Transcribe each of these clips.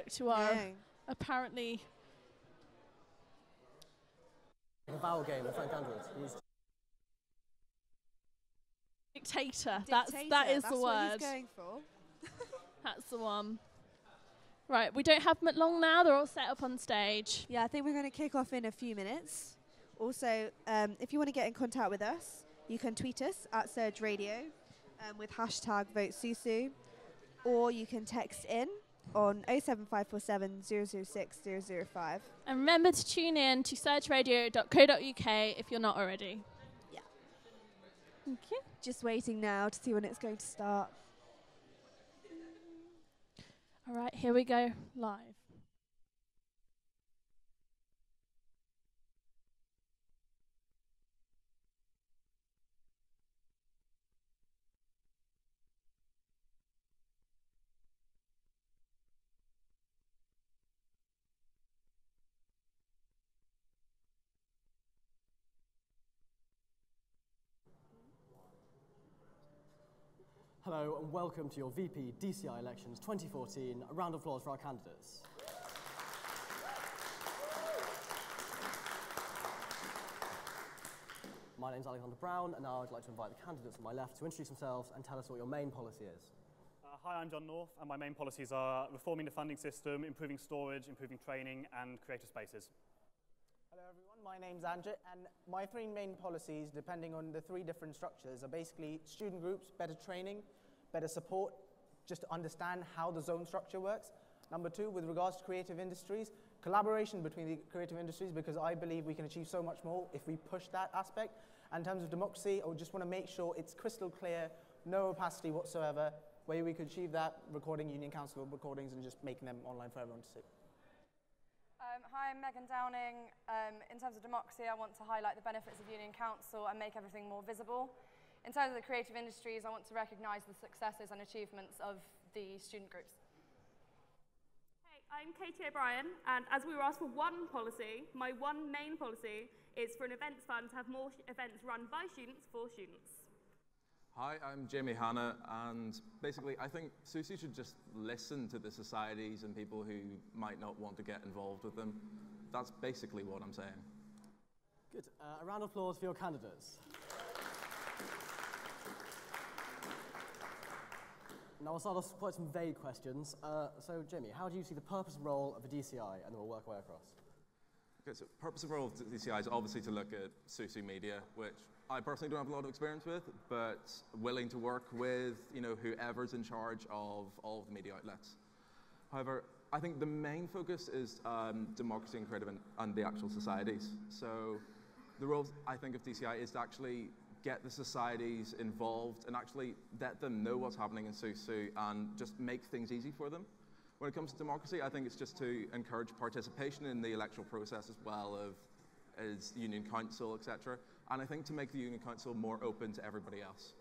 To our apparently a vowel game with Frank Andrews. He's dictator. That is the word. What he's going for. That's the one. Right, we don't have long now. They're all set up on stage. Yeah, I think we're going to kick off in a few minutes. Also, if you want to get in contact with us, you can tweet us at Surge Radio with hashtag VoteSusu, or you can text in on 07547 006 005. And remember to tune in to searchradio.co.uk if you're not already. Yeah. Thank you. Just waiting now to see when it's going to start. All right, here we go, live. Hello and welcome to your VP DCI elections 2014. A round of applause for our candidates. My name's Alexander Brown, and now I'd like to invite the candidates on my left to introduce themselves and tell us what your main policy is. Hi, I'm John North, and my main policies are reforming the funding system, improving storage, improving training, and creative spaces. Hello everyone, my name's Anjit, and my three main policies, depending on the three different structures, are basically student groups, better training, better support, just to understand how the zone structure works. Number two, with regards to creative industries, collaboration between the creative industries, because I believe we can achieve so much more if we push that aspect. And in terms of democracy, I just want to make sure it's crystal clear, no opacity whatsoever, where we could achieve that, recording Union Council recordings and just making them online for everyone to see. Hi, I'm Megan Downing. In terms of democracy, I want to highlight the benefits of Union Council and make everything more visible. In terms of the creative industries, I want to recognise the successes and achievements of the student groups. Hey, I'm Katie O'Brien, and as we were asked for one policy, my one main policy is for an events fund to have more events run by students for students. Hi, I'm Jamie Hanna, and basically I think SUSI should just listen to the societies and people who might not want to get involved with them. That's basically what I'm saying. Good. A round of applause for your candidates. Now we'll start off with quite some vague questions. So Jamie, how do you see the purpose and role of a DCI, and then we'll work our way across? Okay, so purpose and role of DCI is obviously to look at SUSI media, which I personally don't have a lot of experience with, but willing to work with, whoever's in charge of all of the media outlets. However, I think the main focus is democracy and creative and the actual societies. So the role, I think, of DCI is to actually get the societies involved and actually let them know what's happening in SUSU and just make things easy for them. When it comes to democracy, I think it's just to encourage participation in the electoral process as well as Union Council, etc. And I think to make the Union Council more open to everybody else.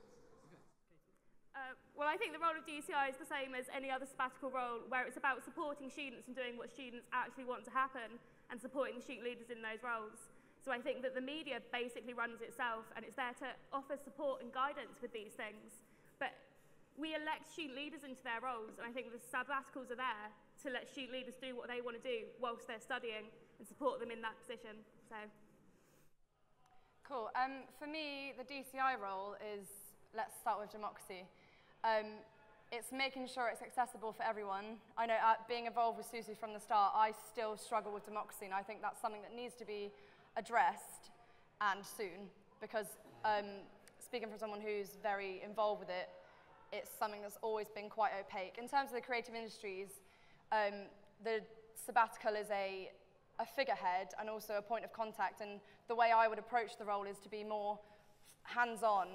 Well, I think the role of DCI is the same as any other sabbatical role, where it's about supporting students and doing what students actually want to happen and supporting the student leaders in those roles. So I think that the media basically runs itself, and it's there to offer support and guidance with these things. But we elect student leaders into their roles, and I think the sabbaticals are there to let student leaders do what they want to do whilst they're studying and support them in that position. So. Cool. For me, the DCI role is, let's start with democracy. It's making sure it's accessible for everyone. I know being involved with SUSU from the start, I still struggle with democracy, and I think that's something that needs to be addressed, and soon, because speaking from someone who's very involved with it, it's something that's always been quite opaque. In terms of the creative industries, the sabbatical is a figurehead and also a point of contact, and the way I would approach the role is to be more hands-on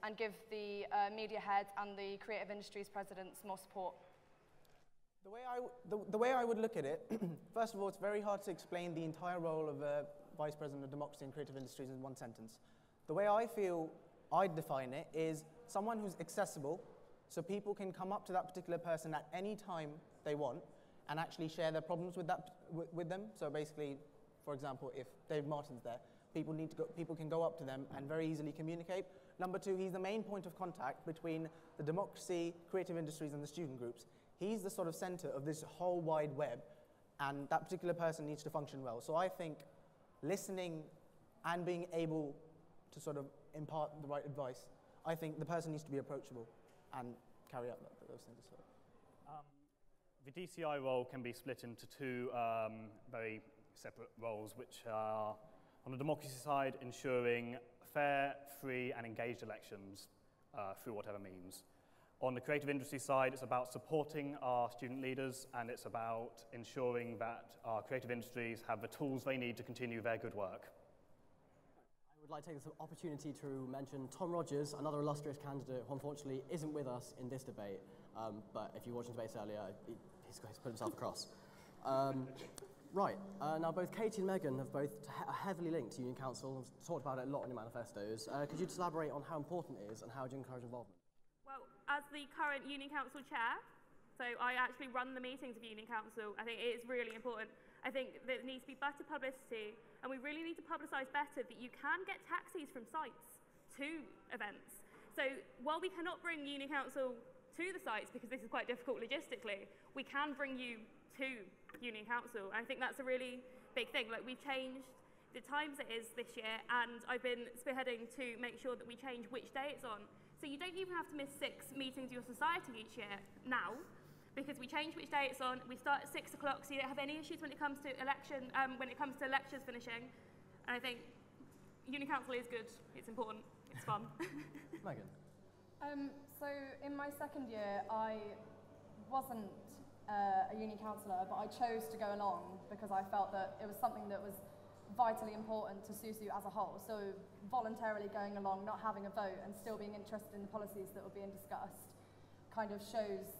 and give the media heads and the creative industries presidents more support. The way I would look at it, first of all, it's very hard to explain the entire role of a Vice President of Democracy and Creative Industries in one sentence. The way I feel I'd define it is someone who's accessible, so people can come up to that particular person at any time they want and actually share their problems with them. So basically, for example, if Dave Martin's there, people can go up to them and very easily communicate. Number two, he's the main point of contact between the democracy, creative industries, and the student groups. He's the sort of center of this whole wide web, and that particular person needs to function well. So I think listening and being able to sort of impart the right advice, I think the person needs to be approachable and carry out those things. The DCI role can be split into two very separate roles, which are, on the democracy side, ensuring fair, free and engaged elections through whatever means. On the creative industry side, it's about supporting our student leaders, and it's about ensuring that our creative industries have the tools they need to continue their good work. I would like to take this opportunity to mention Tom Rogers, another illustrious candidate who unfortunately isn't with us in this debate, but if you watched the debates earlier, he's put himself across. Right, now both Katie and Megan have both heavily linked to Union Council, and talked about it a lot in your manifestos. Could you just elaborate on how important it is and how do you encourage involvement? Well, as the current Union Council chair, so I actually run the meetings of Union Council, I think it is really important. I think there needs to be better publicity, and we really need to publicise better that you can get taxis from sites to events. So while we cannot bring Union Council to the sites, because this is quite difficult logistically, we can bring you to Union Council. And I think that's a really big thing. Like, we've changed the times it is this year, and I've been spearheading to make sure that we change which day it's on. So you don't even have to miss 6 meetings of your society each year now, because we change which day it's on. We start at 6 o'clock, so you don't have any issues when it comes to lectures finishing. And I think Union Council is good. It's important. It's fun. Megan. So in my second year, I wasn't a Union Councillor, but I chose to go along because I felt that it was something that was vitally important to SUSU as a whole. So voluntarily going along, not having a vote, and still being interested in the policies that were being discussed kind of shows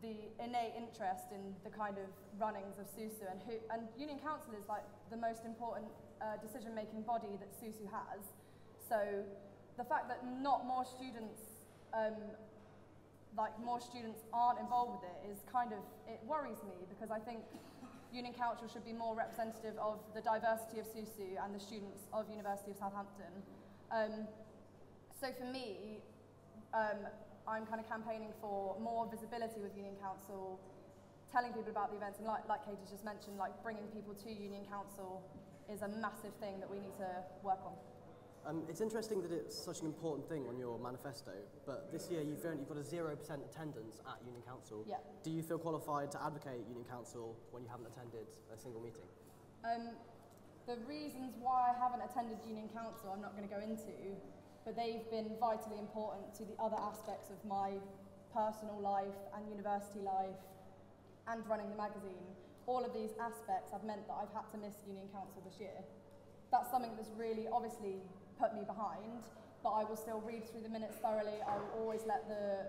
the innate interest in the kind of runnings of SUSU, and Union Council is like the most important decision-making body that SUSU has. So the fact that not more students aren't involved with it is it worries me, because I think Union Council should be more representative of the diversity of SUSU and the students of University of Southampton. So for me, I'm kind of campaigning for more visibility with Union Council, telling people about the events, and like Katie just mentioned, like bringing people to Union Council is a massive thing that we need to work on. It's interesting that it's such an important thing on your manifesto, but this year you've got a 0% attendance at Union Council. Yeah. Do you feel qualified to advocate Union Council when you haven't attended a single meeting? The reasons why I haven't attended Union Council I'm not going to go into, but they've been vitally important to the other aspects of my personal life and university life and running the magazine. All of these aspects have meant that I've had to miss Union Council this year. That's something that's really obviously put me behind, but I will still read through the minutes thoroughly. I will always let the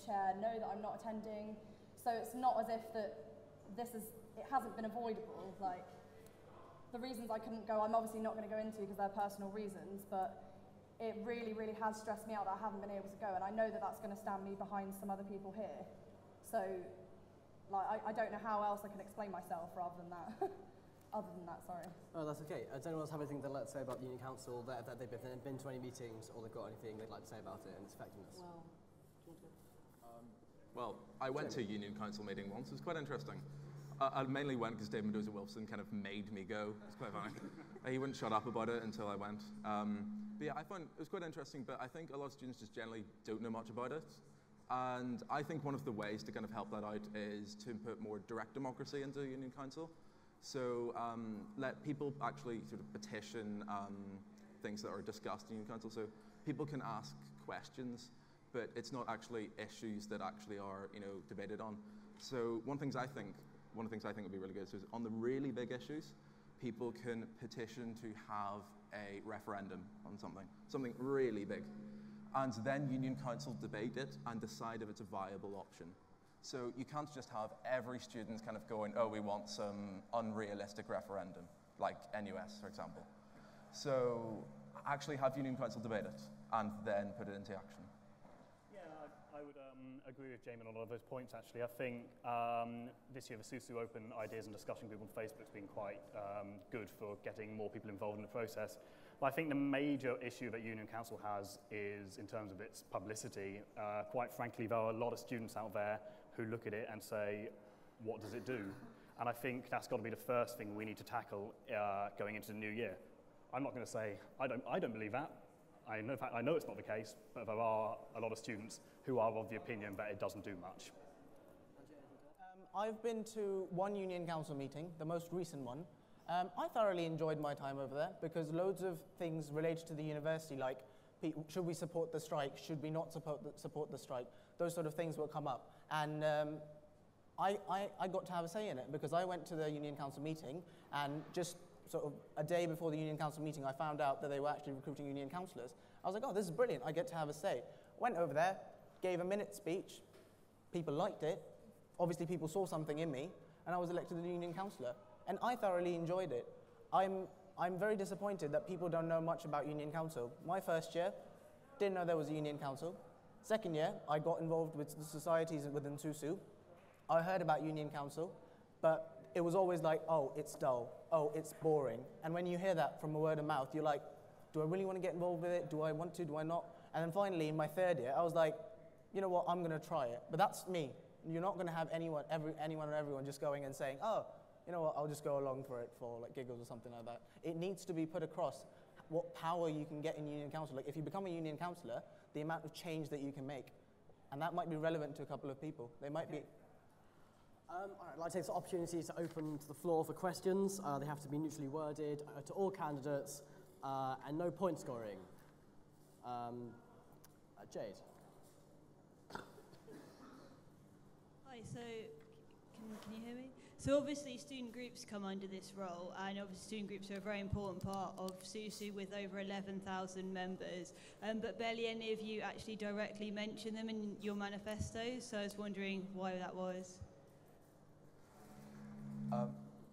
chair know that I'm not attending. So it's not as if that it hasn't been avoidable. Like, the reasons I couldn't go, I'm obviously not going to go into because they're personal reasons, but it really, really has stressed me out that I haven't been able to go, and I know that that's going to stand me behind some other people here. So, like, I don't know how else I can explain myself rather than that. Sorry. Oh, that's okay. Does anyone else have anything they'd like to say about Union Council, that they've been to any meetings, or they've got anything they'd like to say about it and its effectiveness? Well, I went to a Union Council meeting once. It was quite interesting. I mainly went because Dave Mendoza-Wilson kind of made me go. It's quite funny. He wouldn't shut up about it until I went. But yeah, I found it was quite interesting, but I think a lot of students just generally don't know much about it. And I think one of the ways to kind of help that out is to input more direct democracy into Union Council. So let people actually sort of petition things that are discussed in Union Council. So people can ask questions, but it's not actually issues that actually are, debated on. So one of the things I think would be really good is on the really big issues, people can petition to have a referendum on something really big. And then Union Council debate it and decide if it's a viable option. So you can't just have every student kind of going, oh, we want some unrealistic referendum, like NUS, for example. So actually have Union Council debate it and then put it into action. Yeah, I would agree with Jamie on a lot of those points, actually. I think this year the SUSU Open Ideas and Discussion Group on Facebook has been quite good for getting more people involved in the process. But I think the major issue that Union Council has is in terms of its publicity. Quite frankly, there are a lot of students out there who look at it and say, what does it do? And I think that's got to be the first thing we need to tackle going into the new year. I'm not going to say, I don't believe that. In fact, I know it's not the case, but there are a lot of students who are of the opinion that it doesn't do much. I've been to one union council meeting, the most recent one. I thoroughly enjoyed my time over there because loads of things related to the university, like should we support the strike, should we not support the strike, those sort of things will come up. And I got to have a say in it because I went to the union council meeting, and just sort of a day before the union council meeting, I found out that they were actually recruiting union councillors. I was like, oh, this is brilliant, I get to have a say. Went over there, gave a minute speech, people liked it, obviously people saw something in me, and I was elected the union councillor. And I thoroughly enjoyed it. I'm very disappointed that people don't know much about union council. My first year, didn't know there was a union council. Second year, I got involved with the societies within SUSU. I heard about union council, but it was always like, oh, it's dull, oh, it's boring. And when you hear that from a word of mouth, you're like, do I really want to get involved with it? Do I want to, do I not? And then finally, in my third year, I was like, you know what, I'm going to try it. But that's me. You're not going to have anyone or everyone just going and saying, oh, you know what, I'll just go along for it for like giggles or something like that. It needs to be put across what power you can get in union council. Like if you become a union councillor, the amount of change that you can make. And that might be relevant to a couple of people. They might be. All right, I'd like to take this opportunity to open to the floor for questions. They have to be neutrally worded to all candidates and no point scoring. Jade. Hi, so can you hear me? So obviously student groups come under this role, and obviously student groups are a very important part of SUSU with over 11,000 members, but barely any of you actually directly mention them in your manifestos, so I was wondering why that was.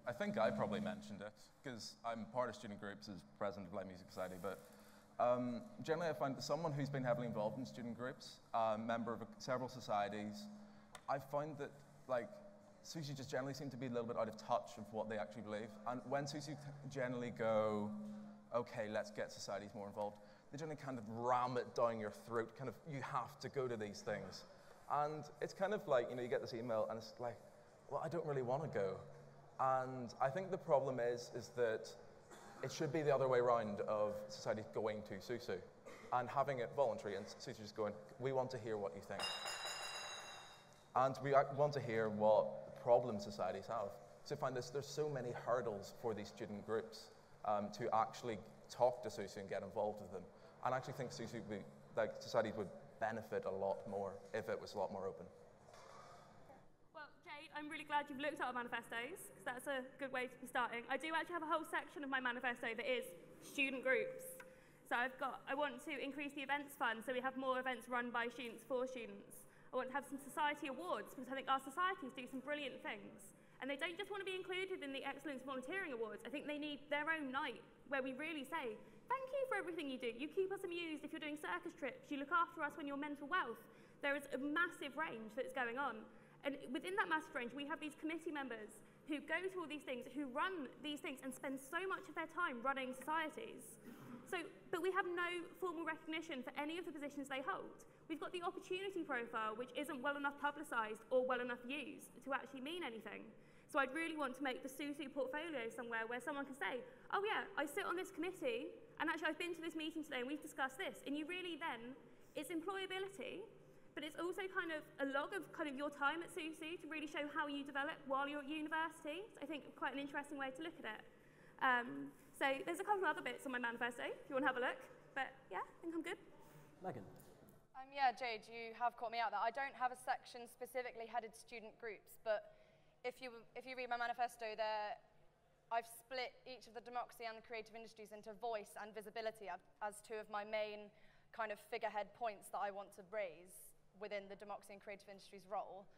I think I probably mentioned it, because I'm part of student groups as president of Light Music Society, but generally I find that someone who's been heavily involved in student groups, member of several societies, I find that SUSU just generally seem to be a little bit out of touch of what they actually believe. And when SUSU generally go, okay, let's get societies more involved, they generally kind of ram it down your throat, kind of, you have to go to these things. And it's kind of like, you get this email and it's like, well, I don't really want to go. And I think the problem is that it should be the other way around of society going to SUSU and having it voluntary and SUSU just going, we want to hear what you think. And we want to hear what problems societies have. So I find there's so many hurdles for these student groups to actually talk to SUSU and get involved with them. And I actually think SUSU, societies would benefit a lot more if it was a lot more open. Well, Jade, I'm really glad you've looked at our manifestos, because that's a good way to be starting. I do actually have a whole section of my manifesto that is student groups. So I want to increase the events fund, so we have more events run by students for students. I want to have some society awards, because I think our societies do some brilliant things. And they don't just want to be included in the Excellence Volunteering Awards. I think they need their own night where we really say, thank you for everything you do. You keep us amused if you're doing circus trips. You look after us when you're mental wealth. There is a massive range that's going on. And within that massive range, we have these committee members who go to all these things, who run these things and spend so much of their time running societies. But we have no formal recognition for any of the positions they hold. We've got the opportunity profile, which isn't well enough publicised or well enough used to actually mean anything. So I'd really want to make the SUSU portfolio somewhere where someone can say, oh yeah, I sit on this committee, and actually I've been to this meeting today and we've discussed this. And you really then, it's employability, but it's also kind of a log of kind of your time at SUSU to really show how you develop while you're at university. So I think quite an interesting way to look at it. So there's a couple of other bits on my manifesto if you want to have a look. But yeah, I think I'm good. Megan. Yeah, Jade, you have caught me out there. I don't have a section specifically headed to student groups, but if you read my manifesto there, I've split each of the democracy and the creative industries into voice and visibility as two of my main kind of figurehead points that I want to raise within the democracy and creative industries role.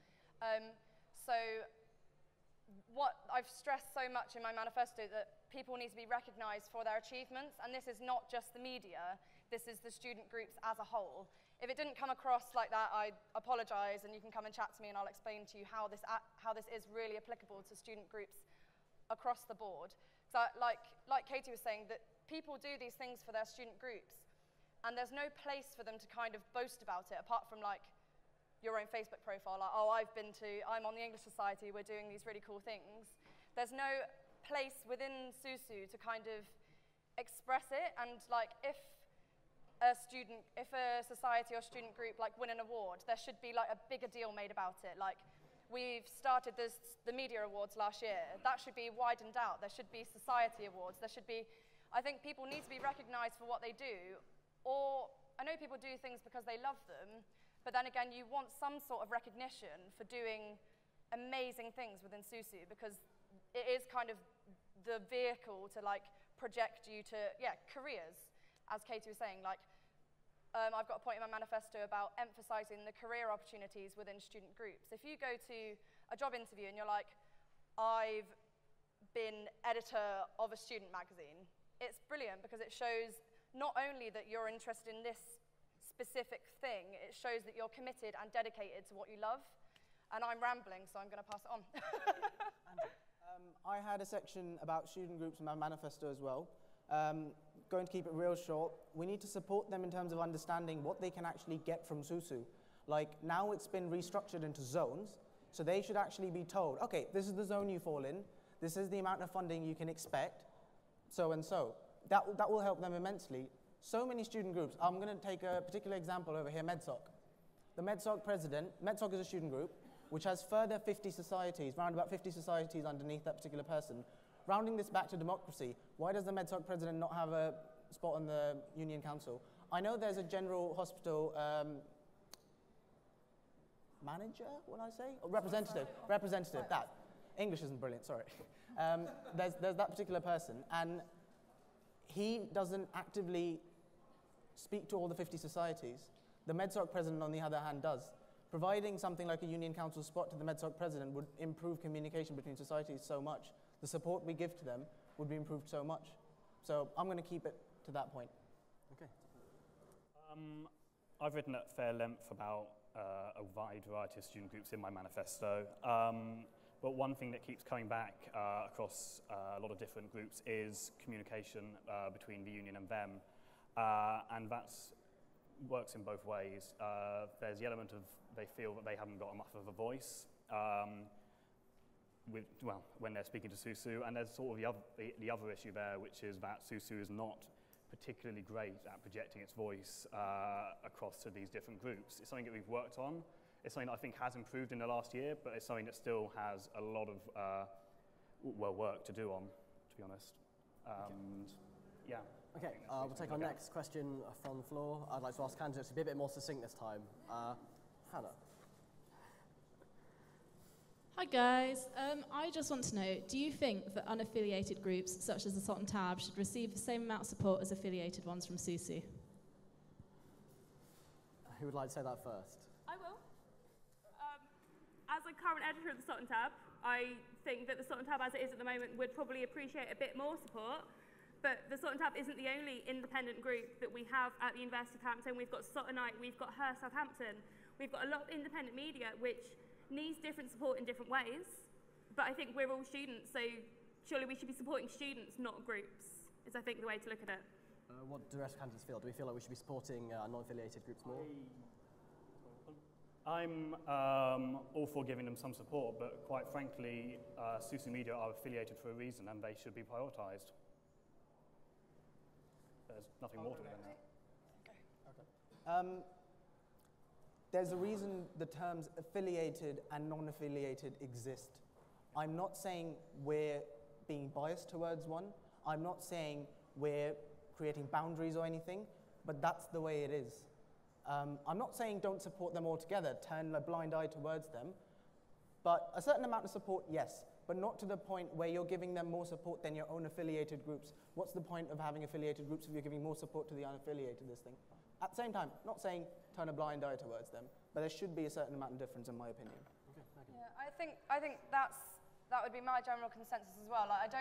So what I've stressed so much in my manifesto that people need to be recognised for their achievements, and this is not just the media, this is the student groups as a whole. If it didn't come across like that, I apologise, and you can come and chat to me and I'll explain to you how this is really applicable to student groups across the board. So like Katie was saying, that people do these things for their student groups, and there's no place for them to kind of boast about it, apart from like your own Facebook profile, like, oh, I'm on the English Society, we're doing these really cool things. There's no place within SUSU to kind of express it, and like if a society or student group like win an award, there should be like a bigger deal made about it. Like we've started the media awards last year. That should be widened out. There should be society awards. There should be, I think people need to be recognized for what they do, or I know people do things because they love them, but then again, you want some sort of recognition for doing amazing things within SUSU, because it is kind of the vehicle to like project you to, careers, as Katie was saying. Like, I've got a point in my manifesto about emphasizing the career opportunities within student groups. If you go to a job interview and you're like, I've been editor of a student magazine, it's brilliant because it shows not only that you're interested in this specific thing, it shows that you're committed and dedicated to what you love. And I'm rambling, so I'm going to pass it on. I had a section about student groups in my manifesto as well. Going to keep it real short, we need to support them in terms of understanding what they can actually get from SUSU. Like, now it's been restructured into zones, so they should actually be told, okay, this is the zone you fall in, this is the amount of funding you can expect, so and so. That will help them immensely. So many student groups. I'm going to take a particular example over here, MedSoc. The MedSoc president, MedSoc is a student group, which has further 50 societies, around about 50 societies underneath that particular person. Rounding this back to democracy, why does the MedSoc president not have a spot on the union council? I know there's a general hospital manager, what did I say? Oh, representative, that. English isn't brilliant, sorry. There's that particular person, and he doesn't actively speak to all the 50 societies. The MedSoc president, on the other hand, does. Providing something like a union council spot to the MedSoc president would improve communication between societies so much. The support we give to them would be improved so much. So I'm going to keep it to that point. Okay. I've written at fair length about a wide variety of student groups in my manifesto. But one thing that keeps coming back across a lot of different groups is communication between the union and them. And that works in both ways. There's the element of they feel that they haven't got enough of a voice when they're speaking to SUSU, and there's sort of the other issue there, which is that SUSU is not particularly great at projecting its voice across to these different groups. It's something that we've worked on. It's something that I think has improved in the last year, but it's something that still has a lot of work to do on, to be honest. Yeah. Okay, we'll take our next question from the floor. I'd like to ask candidates to be a bit more succinct this time. Hannah. Hi guys, I just want to know, do you think that unaffiliated groups such as the Salt and Tab should receive the same amount of support as affiliated ones from SUSU? Who would like to say that first? I will. As a current editor of the Salt and Tab, I think that the Salt and Tab as it is at the moment would probably appreciate a bit more support. But the Salt and Tab isn't the only independent group that we have at the University of Hampton. We've got Sottonite, we've got Her Southampton. We've got a lot of independent media which needs different support in different ways. But I think we're all students, so surely we should be supporting students, not groups, is I think the way to look at it. What do the rest of candidates feel? Do we feel like we should be supporting non-affiliated groups more? I'm all for giving them some support, but quite frankly, SUSU Media are affiliated for a reason and they should be prioritised. There's nothing more to it than that. Okay. There's a reason the terms affiliated and non-affiliated exist. I'm not saying we're being biased towards one. I'm not saying we're creating boundaries or anything, but that's the way it is. I'm not saying don't support them altogether, turn a blind eye towards them, but a certain amount of support, yes, but not to the point where you're giving them more support than your own affiliated groups. What's the point of having affiliated groups if you're giving more support to the unaffiliated, this thing? At the same time, not saying turn a blind eye towards them, but there should be a certain amount of difference in my opinion. Okay, thank you. Yeah, I think that would be my general consensus as well. Like, I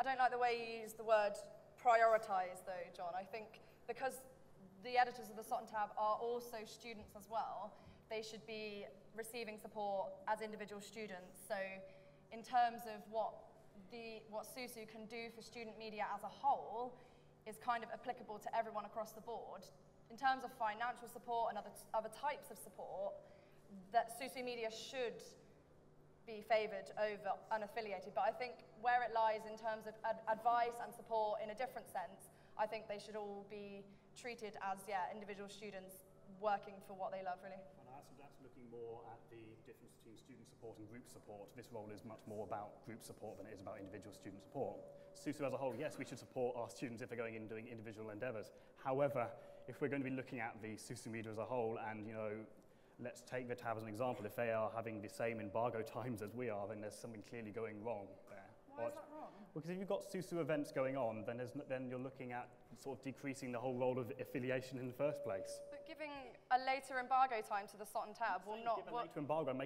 don't like the way you use the word prioritise though, John. I think because the editors of the Sot and Tab are also students as well, they should be receiving support as individual students. So in terms of what SUSU can do for student media as a whole is kind of applicable to everyone across the board. In terms of financial support and other types of support, that SUSU media should be favoured over unaffiliated, but I think where it lies in terms of advice and support in a different sense, I think they should all be treated as, individual students working for what they love, really. And that's looking more at the difference between student support and group support. This role is much more about group support than it is about individual student support. SUSU as a whole, yes, we should support our students if they're going in doing individual endeavours. However, if we're going to be looking at the SUSU media as a whole, and let's take the tab as an example. If they are having the same embargo times as we are, then there's something clearly going wrong there. Why is that wrong? Because if you've got SUSU events going on, then you're looking at sort of decreasing the whole role of affiliation in the first place. But giving a later embargo time to the SOT and tab will not... Give a later embargo, I'm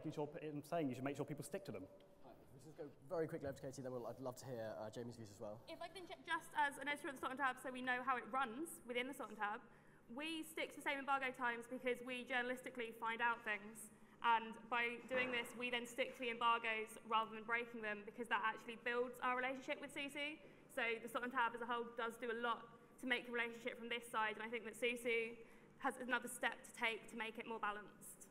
saying you should make sure people stick to them. Let's just go very quickly over to Katie, then I'd love to hear Jamie's views as well. If I can just as an editor of the SOT and tab, so we know how it runs within the SOT and tab, we stick to the same embargo times because we journalistically find out things. And by doing this, we then stick to the embargoes rather than breaking them, because that actually builds our relationship with SUSU. So the SOT and tab as a whole does do a lot to make the relationship from this side, and I think that SUSU has another step to take to make it more balanced.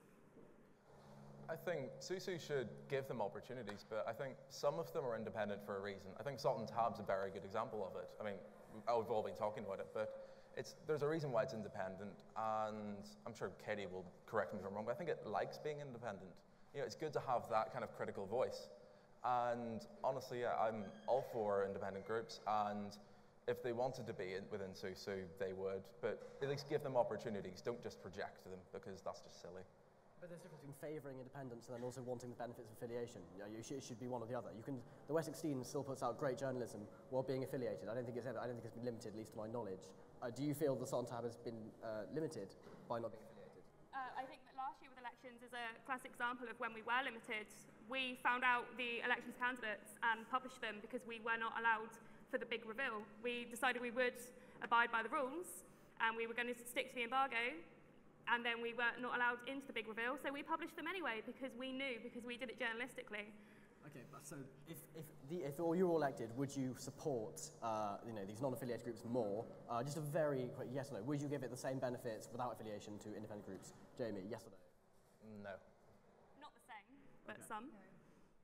I think SUSU should give them opportunities, but I think some of them are independent for a reason. I think Salt and Tab's a very good example of it. I mean, we've all been talking about it, but there's a reason why it's independent, and I'm sure Katie will correct me if I'm wrong, but I think it likes being independent. It's good to have that kind of critical voice. And honestly, I'm all for independent groups, and if they wanted to be within SUSU, they would, but at least give them opportunities. Don't just project them, because that's just silly. But there's a difference between favouring independence and then also wanting the benefits of affiliation. It should be one or the other. The West 16 still puts out great journalism while being affiliated. I don't think it's been limited, at least to my knowledge. Do you feel the SOT and tab has been limited by not being affiliated? I think that last year with elections is a classic example of when we were limited. We found out the elections candidates and published them because we were not allowed for the big reveal. We decided we would abide by the rules, and we were going to stick to the embargo, and then we were not allowed into the big reveal, so we published them anyway because we knew, because we did it journalistically. Okay, but so if you were all elected, would you support these non-affiliated groups more? Just a very quick yes or no. Would you give it the same benefits without affiliation to independent groups? Jamie, yes or no? No. Not the same, but some.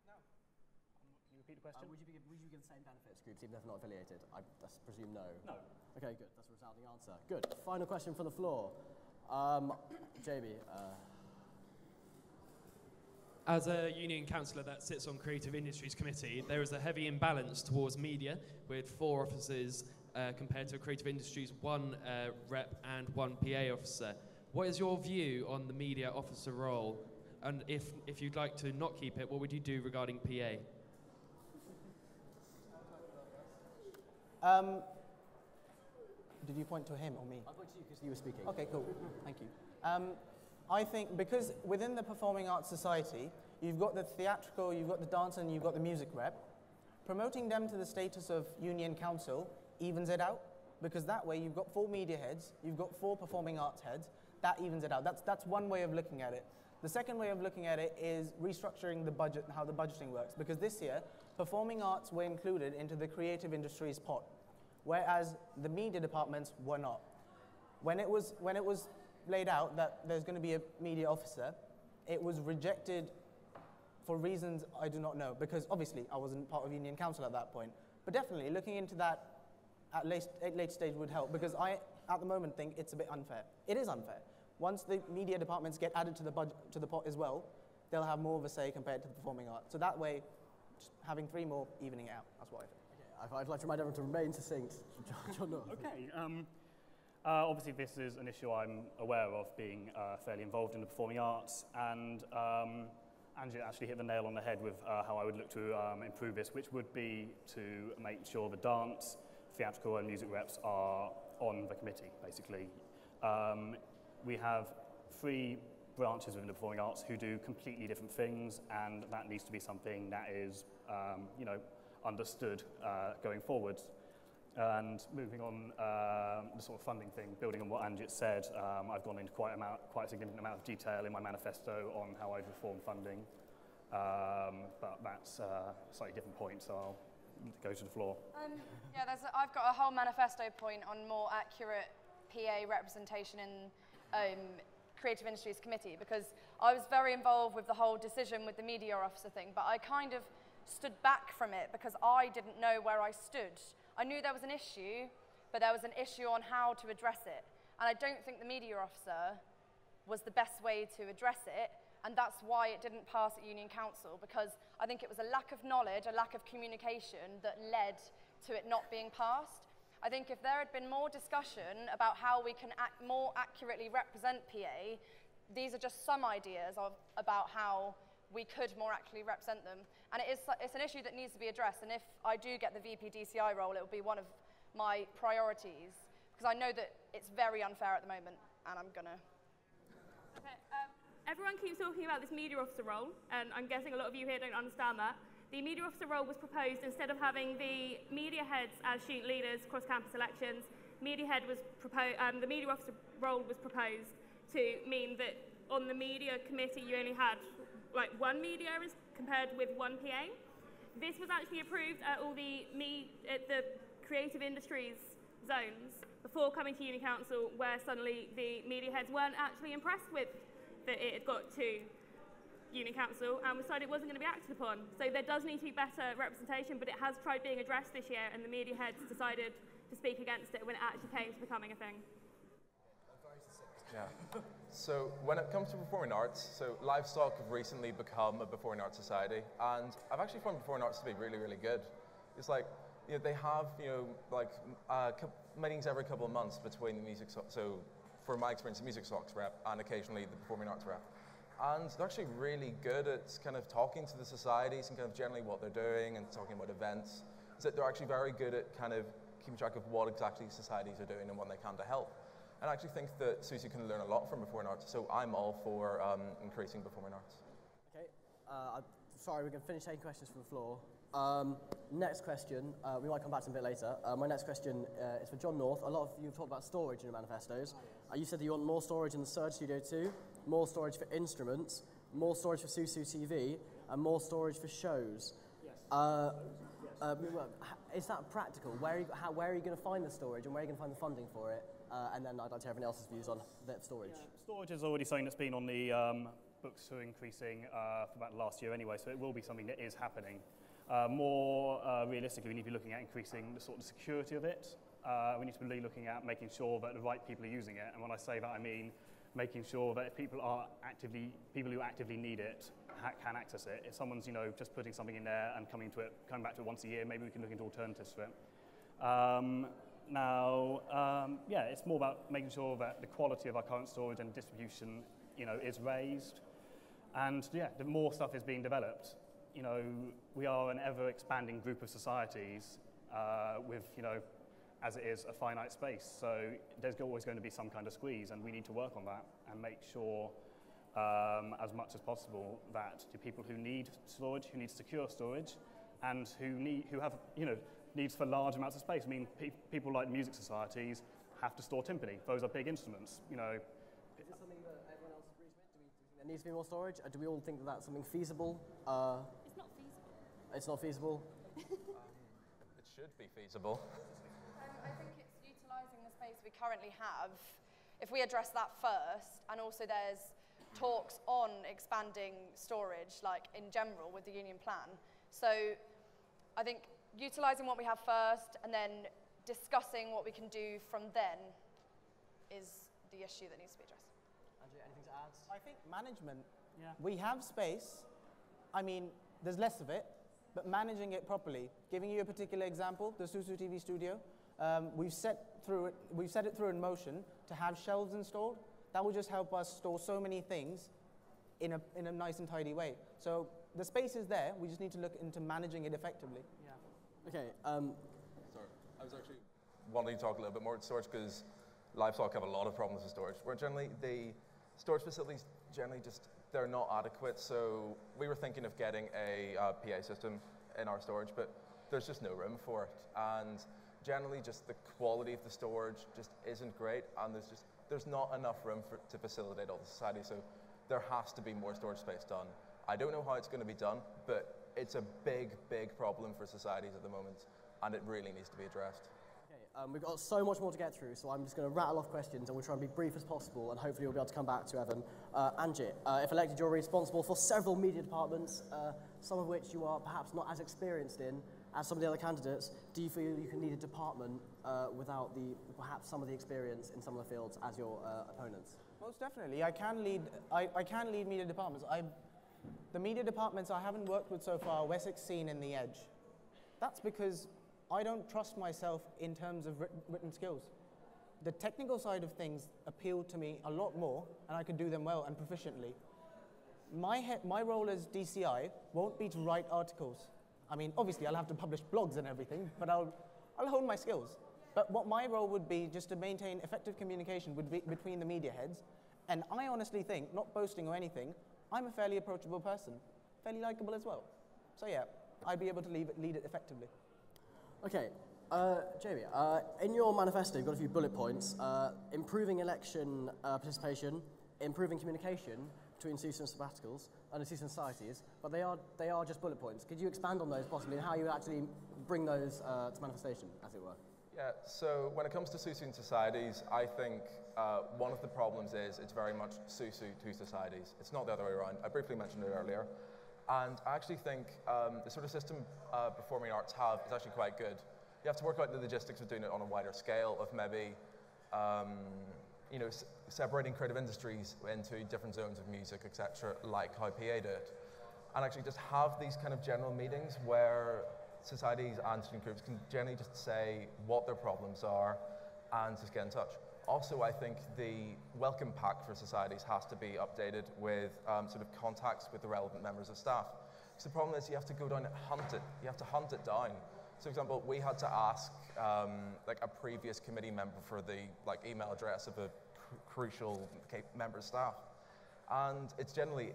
No. Can you repeat the question? Would you give the same benefits to groups even if they're not affiliated? I presume no. No. Okay, good. That's a resounding answer. Good. Final question from the floor. Jamie. As a union councillor that sits on Creative Industries Committee, there is a heavy imbalance towards media, with 4 officers compared to Creative Industries 1 rep and 1 PA officer. What is your view on the media officer role? And if you'd like to not keep it, what would you do regarding PA? Did you point to him or me? I point to you because you were speaking. Okay, cool. Thank you. I think because within the Performing Arts Society, you've got the theatrical, you've got the dance, and you've got the music rep. Promoting them to the status of union council evens it out, because that way you've got 4 media heads, you've got 4 performing arts heads, that evens it out. That's one way of looking at it. The second way of looking at it is restructuring the budget and how the budgeting works, because this year, performing arts were included into the creative industries pot, whereas the media departments were not. When it was laid out that there's going to be a media officer, it was rejected for reasons I do not know, because obviously I wasn't part of union council at that point. But definitely looking into that at late stage would help, because I at the moment think it's a bit unfair. It is unfair. Once the media departments get added to the budget, to the pot as well, they'll have more of a say compared to the performing arts. So that way, just having 3 more, evening it out. That's what I think. Okay, I'd like to remind everyone to remain succinct. John North. Okay. Obviously, this is an issue I'm aware of, being fairly involved in the performing arts, and Angela actually hit the nail on the head with how I would look to improve this, which would be to make sure the dance, theatrical and music reps are on the committee, basically. We have 3 branches within the performing arts who do completely different things, and that needs to be something that is, understood going forward. And moving on, the sort of funding thing, building on what Anjit said, I've gone into quite a significant amount of detail in my manifesto on how I'd reform funding, but that's a slightly different point, so I'll go to the floor. I've got a whole manifesto point on more accurate PA representation in Creative Industries Committee, because I was very involved with the whole decision with the media officer thing, but I kind of stood back from it because I didn't know where I stood. I knew there was an issue, but there was an issue on how to address it. And I don't think the media officer was the best way to address it, and that's why it didn't pass at Union Council, because I think it was a lack of knowledge, a lack of communication that led to it not being passed. I think if there had been more discussion about how we can more accurately represent PA, these are just some ideas about how we could more accurately represent them. And it's an issue that needs to be addressed, and if I do get the VP DCI role, it will be one of my priorities, because I know that it's very unfair at the moment, and I'm gonna. Okay, everyone keeps talking about this media officer role, and I'm guessing a lot of you here don't understand that. The media officer role was proposed instead of having the media heads as student leaders across campus elections. The media officer role was proposed to mean that on the media committee you only had like one media compared with one PA. This was actually approved at all the creative industries zones before coming to Union Council, where suddenly the media heads weren't actually impressed with that it had got to Union Council and decided it wasn't going to be acted upon. So there does need to be better representation, but it has tried being addressed this year, and the media heads decided to speak against it when it actually came to becoming a thing. Yeah. So when it comes to performing arts, so Livestock have recently become a performing arts society, and I've actually found performing arts to be really, really good. It's like, you know, they have, you know, like meetings every couple of months between the music, so for my experience, the music stocks rep and occasionally the performing arts rep. And they're actually really good at kind of talking to the societies and kind of generally what they're doing and talking about events. So they're actually very good at kind of keeping track of what exactly societies are doing and what they can to help. And I actually think that Susie can learn a lot from performing arts, so I'm all for increasing performing arts. Okay, sorry, we're going to finish taking questions from the floor. Next question, we might come back to them a bit later. My next question is for John North. A lot of you have talked about storage in your manifestos. You said that you want more storage in the Surge Studio 2, more storage for instruments, more storage for Susu TV, and more storage for shows. Yes. Is that practical? Where are you going to find the storage, and where are you going to find the funding for it? And then I'd like to have everyone else's views on that storage. Yeah, storage is already something that's been on the books for increasing for about last year anyway, so it will be something that is happening. More realistically, we need to be looking at increasing the sort of security of it. We need to be looking at making sure that the right people are using it, and when I say that, I mean making sure that people who actively need it can access it. If someone's, you know, just putting something in there and coming back to it once a year, maybe we can look into alternatives for it. Yeah, it's more about making sure that the quality of our current storage and distribution, you know, is raised, and yeah, the more stuff is being developed. You know, we are an ever-expanding group of societies with, you know, as it is, a finite space. So there's always going to be some kind of squeeze, and we need to work on that and make sure, as much as possible, that the people who need storage, who need secure storage, and who have, you know, needs for large amounts of space. I mean, people like music societies have to store timpani. Those are big instruments, you know. Is this something that everyone else agrees with? Do we think there needs to be more storage? Do we all think that that's something feasible? It's not feasible. It's not feasible? It should be feasible. I think it's utilising the space we currently have. If we address that first, and also there's talks on expanding storage, like in general with the union plan. So I think utilising what we have first and then discussing what we can do from then is the issue that needs to be addressed. Andrew, anything to add? I think management. Yeah. We have space. I mean, there's less of it, but managing it properly. Giving you a particular example, the Susu TV studio, we've set it through in motion to have shelves installed. That will just help us store so many things in a nice and tidy way. So the space is there. We just need to look into managing it effectively. Okay. Sorry, I was actually wanting to talk a little bit more about storage because Livestock have a lot of problems with storage. Where generally the storage facilities they're not adequate. So we were thinking of getting a PA system in our storage, but there's just no room for it. And generally, just the quality of the storage just isn't great, and there's not enough room to facilitate all the society. So there has to be more storage space done. I don't know how it's going to be done, but it's a big, big problem for societies at the moment, and it really needs to be addressed. Okay, We've got so much more to get through, so I'm just going to rattle off questions and we'll try and be brief as possible, and hopefully we'll be able to come back to Evan. Anjit, if elected, you're responsible for several media departments, some of which you are perhaps not as experienced in as some of the other candidates. Do you feel you can lead a department without perhaps some of the experience in some of the fields as your opponents? Most definitely. I can lead media departments. The media departments I haven't worked with so far, Wessex Scene and The Edge. That's because I don't trust myself in terms of written skills. The technical side of things appeal to me a lot more, and I can do them well and proficiently. My role as DCI won't be to write articles. I mean, obviously I'll have to publish blogs and everything, but I'll hone my skills. But what my role would be just to maintain effective communication between the media heads. And I honestly think, not boasting or anything, I'm a fairly approachable person, fairly likable as well. So yeah, I'd be able to lead it effectively. Okay, Jamie, in your manifesto you've got a few bullet points. Improving election participation, improving communication between SUSE and sabbaticals and SUSE and societies, but they are just bullet points. Could you expand on those possibly and how you actually bring those to manifestation, as it were? Yeah, so when it comes to SUSE and societies, I think one of the problems is it's very much SUSE to societies. It's not the other way around. I briefly mentioned it earlier. And I actually think the sort of system performing arts have is actually quite good. You have to work out the logistics of doing it on a wider scale, of maybe separating creative industries into different zones of music, etc., like how PA do it. And actually just have these kind of general meetings where societies and student groups can generally just say what their problems are and just get in touch. Also, I think the welcome pack for societies has to be updated with sort of contacts with the relevant members of staff. So the problem is you have to go down and hunt it. You have to hunt it down. So, for example, we had to ask like a previous committee member for the email address of a crucial member of staff, and it generally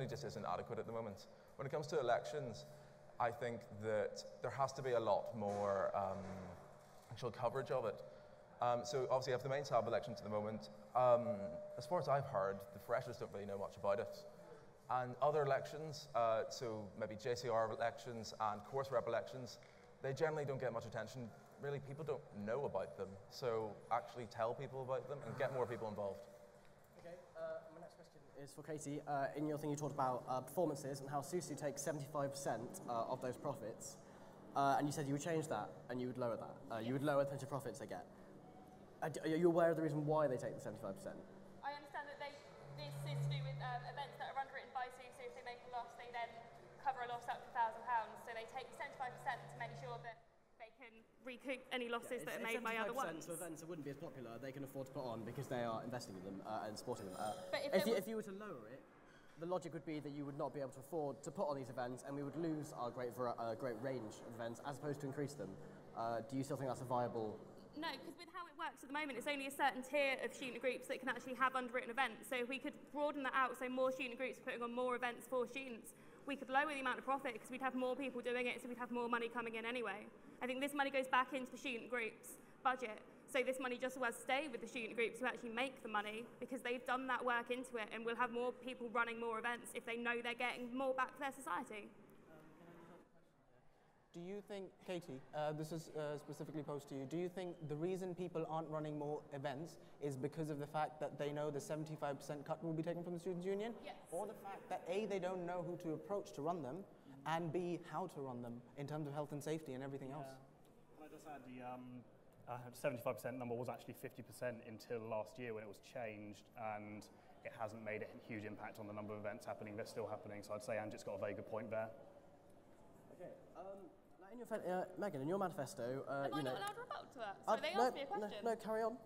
just isn't adequate at the moment. When it comes to elections, I think that there has to be a lot more actual coverage of it. So obviously you have the main Sabb elections at the moment. As far as I've heard, the freshers don't really know much about it. And other elections, so maybe JCR elections and course rep elections, they generally don't get much attention. Really, people don't know about them. So actually tell people about them and get more people involved. Okay, my next question is for Katie. In your thing you talked about performances and how SUSE takes 75% of those profits. And you said you would change that and you would lower that. You would lower the percentage of profits they get. Are you aware of the reason why they take the 75%? I understand that this is to do with events that are underwritten by SUSE. So if they make a loss, they then cover a loss up to £1,000. So they take 75% to make sure that they can recoup any losses that are made by other ones. So events that wouldn't be as popular, they can afford to put on because they are investing in them and supporting them. But if you were to lower it, the logic would be that you would not be able to afford to put on these events, and we would lose our great range of events as opposed to increase them. Do you still think that's a viable? No, because with how it works at the moment, it's only a certain tier of student groups that can actually have underwritten events. So if we could broaden that out, so more student groups are putting on more events for students, we could lower the amount of profit because we'd have more people doing it, so we'd have more money coming in anyway. I think this money goes back into the student groups' budget. So this money just will stay with the student groups who actually make the money because they've done that work into it, and we'll have more people running more events if they know they're getting more back for their society. Do you think, Katie, this is specifically posed to you, do you think the reason people aren't running more events is because of the fact that they know the 75% cut will be taken from the Students' Union? Yes. Or the fact that A, they don't know who to approach to run them, and B, how to run them in terms of health and safety and everything else? Can I just add, the 75% number was actually 50% until last year when it was changed, and it hasn't made a huge impact on the number of events happening. They're still happening, so I'd say Anjit's got a very good point there. Okay. Megan, in your manifesto, Am I not allowed to rebut to that? So they asked me a question. No, carry on.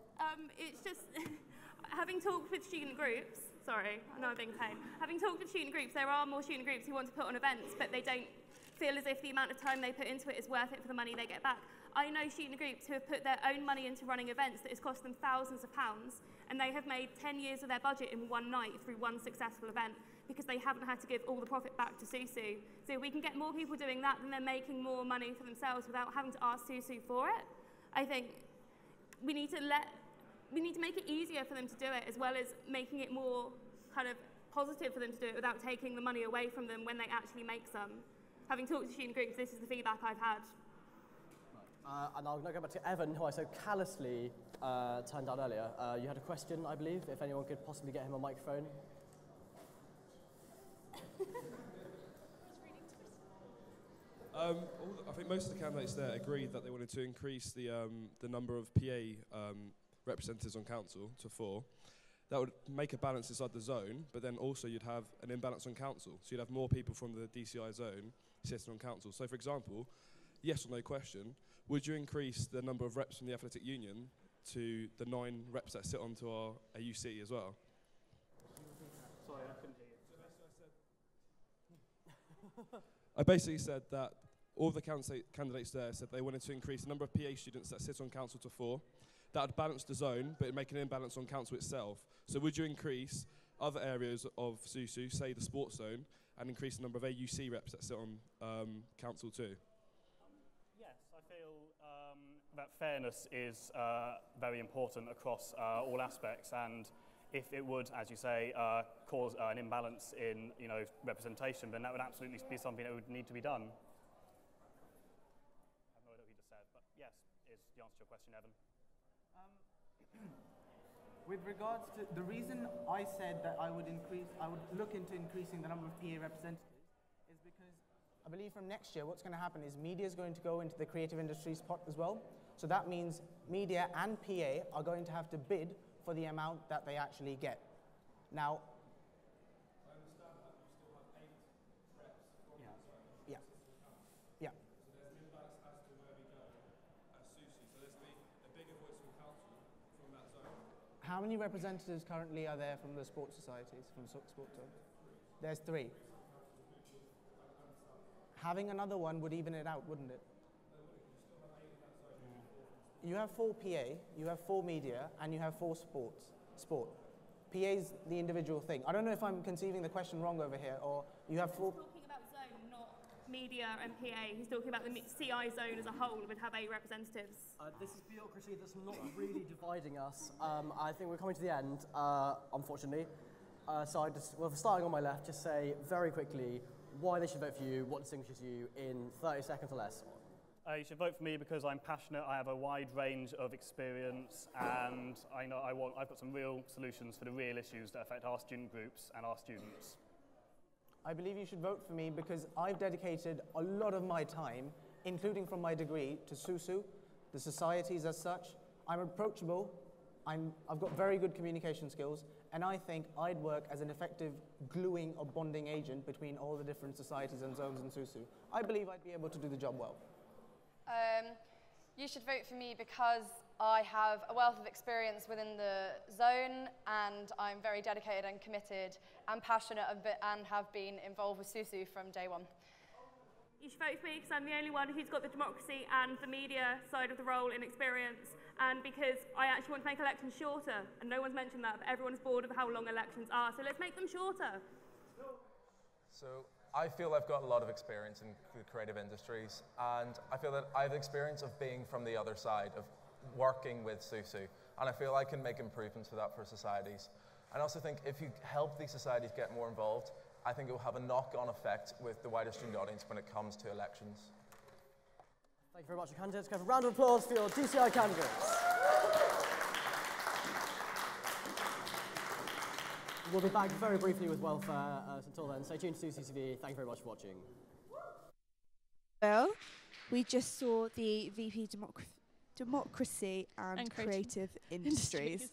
It's just, having talked with student groups, sorry, I know I'm being a pain. Having talked with student groups, there are more student groups who want to put on events, but they don't feel as if the amount of time they put into it is worth it for the money they get back. I know student groups who have put their own money into running events that has cost them thousands of pounds, and they have made 10 years of their budget in one night through one successful event because they haven't had to give all the profit back to SUSE. So if we can get more people doing that, then they're making more money for themselves without having to ask SUSE for it. I think we need to make it easier for them to do it, as well as making it more kind of positive for them to do it without taking the money away from them when they actually make some. Having talked to student groups, this is the feedback I've had. And I'll now go back to Evan, who I so callously turned down earlier. You had a question, I believe, if anyone could possibly get him a microphone. I think most of the candidates there agreed that they wanted to increase the number of PA representatives on council to 4. That would make a balance inside the zone, but then also you'd have an imbalance on council. So you'd have more people from the DCI zone sitting on council. So for example, yes or no question, would you increase the number of reps from the athletic union to the 9 reps that sit onto our AUC as well? Sorry, I couldn't hear you. I basically said that all of the candidates there said they wanted to increase the number of PA students that sit on council to 4. That would balance the zone, but it'd make an imbalance on council itself. So would you increase other areas of SUSU, say the sports zone, and increase the number of AUC reps that sit on council too? Yes, I feel that fairness is very important across all aspects, and if it would, as you say, cause an imbalance in representation, then that would absolutely be something that would need to be done. I have no idea what you just said, but yes, is the answer to your question, Evan. With regards to the reason I said that I would look into increasing the number of PA representatives is because I believe from next year what's going to happen is media is going to go into the creative industries pot as well. So that means media and PA are going to have to bid for the amount that they actually get. Now, I understand that you still have 8 reps from that zone. Yeah. So Yeah. there's an imbalance as to where we go as SUSU. So there's a bigger voice from council from that zone. How many representatives currently are there from the sports societies, from sports zone? There's 3. Having another one would even it out, wouldn't it? You have 4 PA, you have 4 media, and you have 4 sport. PA's the individual thing. I don't know if I'm conceiving the question wrong over here, or you have 4... He's talking about zone, not media and PA. He's talking about the CI zone as a whole would have 8 representatives. This is bureaucracy that's not really dividing us. I think we're coming to the end, unfortunately. So starting on my left, just say very quickly why they should vote for you, what distinguishes you in 30 seconds or less. You should vote for me because I'm passionate, I have a wide range of experience, and I've got some real solutions for the real issues that affect our student groups and our students. I believe you should vote for me because I've dedicated a lot of my time, including from my degree, to SUSU, the societies as such. I'm approachable, I've got very good communication skills, and I think I'd work as an effective gluing or bonding agent between all the different societies and zones in SUSU. I believe I'd be able to do the job well. You should vote for me because I have a wealth of experience within the zone, and I'm very dedicated and committed and passionate and have been involved with SUSU from day one. You should vote for me because I'm the only one who's got the democracy and the media side of the role in experience, and because I actually want to make elections shorter, and no one's mentioned that, but everyone's bored of how long elections are, so let's make them shorter. So I feel I've got a lot of experience in the creative industries, and I feel that I have experience of being from the other side, of working with SUSU, and I feel I can make improvements for that for societies. I also think if you help these societies get more involved, I think it will have a knock-on effect with the wider student audience when it comes to elections. Thank you very much, candidates. Can I have a round of applause for your DCI candidates? We'll be back very briefly with welfare. Until then, stay tuned to CCTV. Thank you very much for watching. Well, we just saw the VP Democracy and Creative Industries,